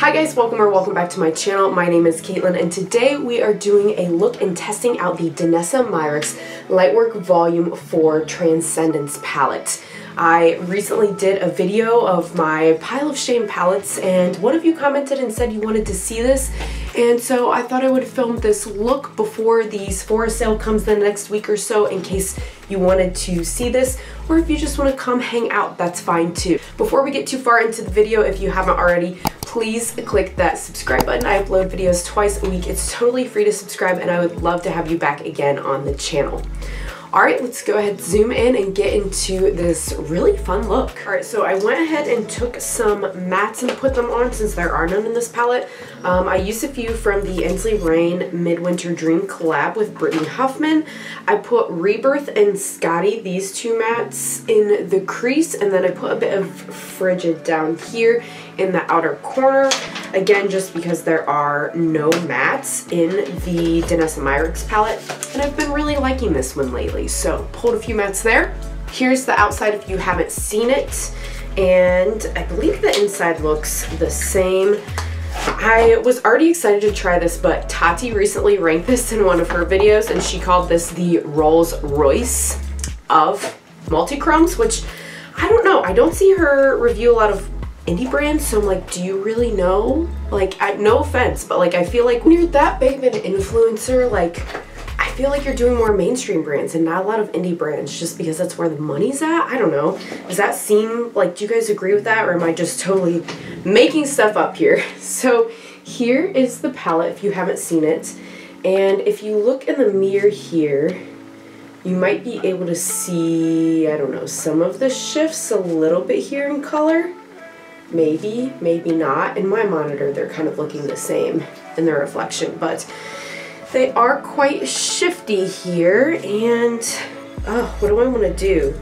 Hi guys, welcome back to my channel. My name is Caitlin and today we are doing a look and testing out the Danessa Myricks Lightwork Volume 4 Transcendence palette. I recently did a video of my pile of shame palettes and one of you commented and said you wanted to see this, and so I thought I would film this look before the Sephora sale comes the next week or so in case you wanted to see this, or if you just want to come hang out, that's fine too. Before we get too far into the video, if you haven't already, please click that subscribe button. I upload videos twice a week. It's totally free to subscribe and I would love to have you back again on the channel. Alright, let's go ahead, zoom in, and get into this really fun look. Alright, so I went ahead and took some mattes and put them on since there are none in this palette. I used a few from the Inslee Rain Midwinter Dream collab with Brittany Huffman. I put Rebirth and Scotty, these two mattes, in the crease, and then I put a bit of Frigid down here in the outer corner. Again, just because there are no mattes in the Danessa Myricks palette, and I've been really liking this one lately, so pulled a few mattes there. Here's the outside if you haven't seen it, and I believe the inside looks the same. I was already excited to try this, but Tati recently ranked this in one of her videos, and she called this the Rolls Royce of Multichromes, which I don't know. I don't see her review a lot of indie brands, so I'm like, do you really know? Like, no offense, but like, I feel like when you're that big of an influencer, like, I feel like you're doing more mainstream brands and not a lot of indie brands just because that's where the money's at. I don't know. Does that seem like, do you guys agree with that, or am I just totally making stuff up here? So here is the palette if you haven't seen it, and if you look in the mirror here, you might be able to see, I don't know, some of the shifts a little bit here in color. Maybe, maybe not. In my monitor, they're kind of looking the same in their reflection, but they are quite shifty here, and what do I want to do?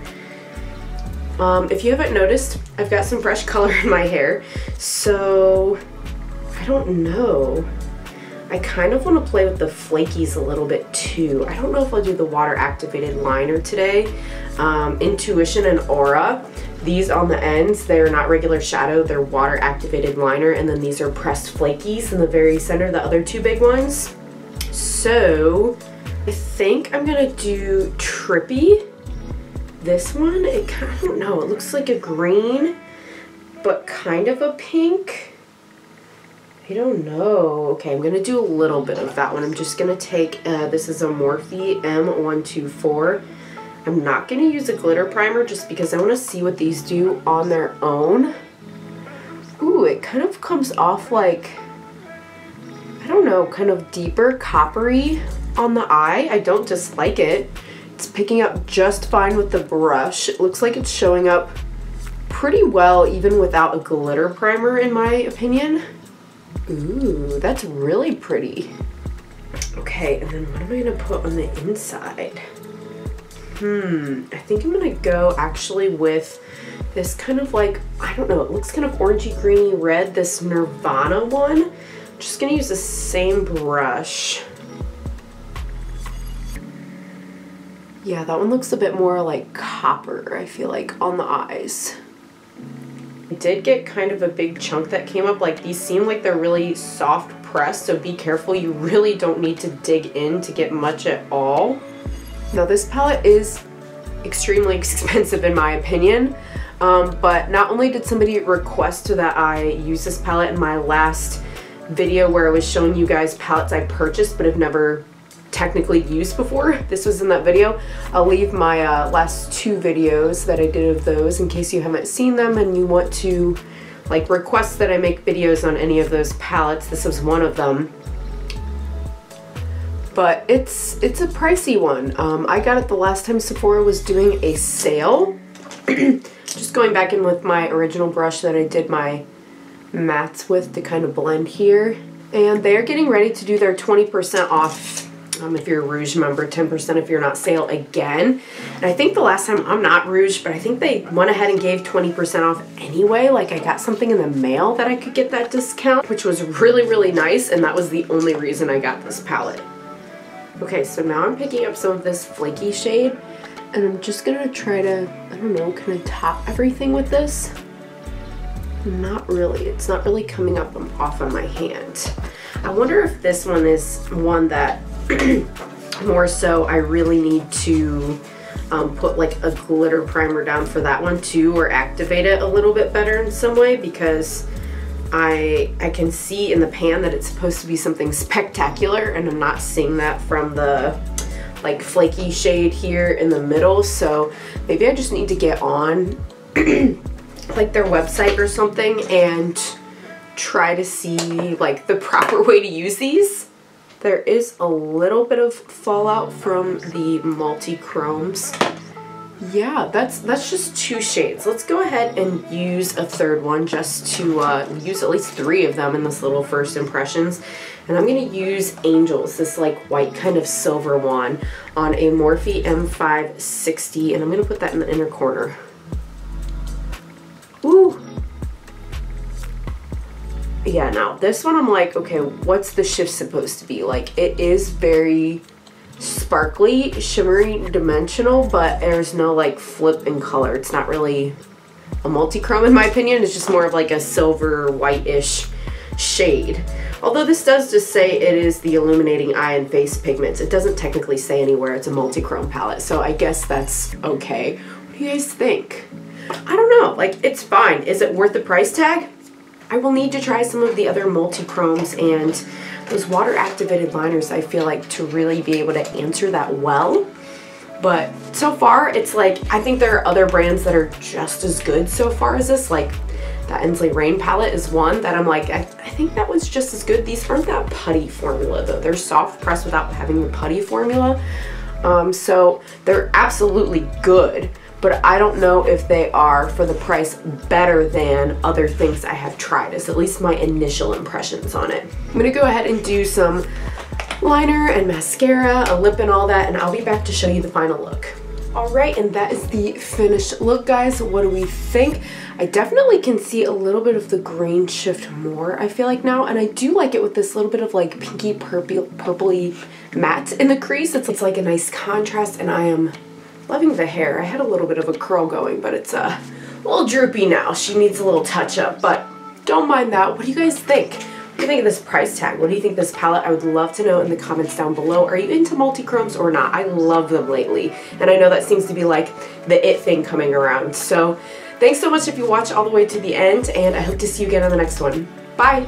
If you haven't noticed, I've got some fresh color in my hair, so I don't know. I kind of want to play with the flakies a little bit too. I don't know if I'll do the water activated liner today. Intuition and Aura. These on the ends, they're not regular shadow, they're water activated liner, and then these are pressed flakies in the very center, the other two big ones. So I think I'm gonna do Trippy. This one, I don't know, it looks like a green, but kind of a pink. I don't know. Okay, I'm gonna do a little bit of that one. I'm just gonna take, this is a Morphe M124. I'm not going to use a glitter primer just because I want to see what these do on their own. Ooh, it kind of comes off like, I don't know, kind of deeper coppery on the eye. I don't dislike it. It's picking up just fine with the brush. It looks like it's showing up pretty well even without a glitter primer in my opinion. Ooh, that's really pretty. Okay, and then what am I going to put on the inside? I think I'm gonna go actually with this kind of like, I don't know, it looks kind of orangey greeny red, this Nirvana one. I'm just gonna use the same brush. Yeah, that one looks a bit more like copper, I feel like, on the eyes. I did get kind of a big chunk that came up. Like, these seem like they're really soft pressed, so be careful. You really don't need to dig in to get much at all. Now this palette is extremely expensive in my opinion, but not only did somebody request that I use this palette in my last video where I was showing you guys palettes I purchased but have never technically used before. This was in that video. I'll leave my last two videos that I did of those in case you haven't seen them and you want to like request that I make videos on any of those palettes. This was one of them. But it's a pricey one. I got it the last time Sephora was doing a sale. Just going back in with my original brush that I did my mattes with to kind of blend here. And they're getting ready to do their 20% off if you're a Rouge member, 10% if you're not sale again. And I think the last time, I'm not Rouge, but I think they went ahead and gave 20% off anyway. Like, I got something in the mail that I could get that discount, which was really, really nice. And that was the only reason I got this palette. Okay, so now I'm picking up some of this flaky shade, and I'm just gonna try to, I don't know, kind of top everything with this. Not really. It's not really coming up off on my hand. I wonder if this one is one that more so I really need to put like a glitter primer down for that one too, or activate it a little bit better in some way, because I can see in the pan that it's supposed to be something spectacular, and I'm not seeing that from the like flaky shade here in the middle. So maybe I just need to get on like their website or something and try to see like the proper way to use these. There is a little bit of fallout from the Multichromes. Yeah, that's just 2 shades. Let's go ahead and use a third one just to use at least 3 of them in this little first impressions. And I'm gonna use Angels, this like white kind of silver one, on a Morphe M560, and I'm gonna put that in the inner corner. Ooh. Yeah, now this one I'm like, okay, what's the shift supposed to be? Like, it is very sparkly, shimmery, dimensional, but there's no like flip in color. It's not really a multi-chrome in my opinion. It's just more of like a silver white-ish shade. Although this does just say it is the illuminating eye and face pigments. It doesn't technically say anywhere it's a multi-chrome palette, so I guess that's okay. What do you guys think? I don't know, like, it's fine. Is it worth the price tag? I will need to try some of the other multi-chromes and those water activated liners, I feel like, to really be able to answer that well. But so far, it's like, I think there are other brands that are just as good so far as this. Like, that Inslee Rain palette is one that I'm like, I think that was just as good. These aren't that putty formula though. They're soft pressed without having the putty formula. So they're absolutely good, but I don't know if they are, for the price, better than other things I have tried, is at least my initial impressions on it. I'm gonna go ahead and do some liner and mascara, a lip and all that, and I'll be back to show you the final look. All right, and that is the finished look, guys. What do we think? I definitely can see a little bit of the grain shift more, I feel like now, and I do like it with this little bit of like pinky purpley matte in the crease. It's like a nice contrast, and I am loving the hair. I had a little bit of a curl going, but it's a little droopy now. She needs a little touch up, but don't mind that. What do you guys think? What do you think of this price tag? What do you think of this palette? I would love to know in the comments down below. Are you into multi-chromes or not? I love them lately, and I know that seems to be like the it thing coming around. So thanks so much if you watch all the way to the end, and I hope to see you again on the next one. Bye!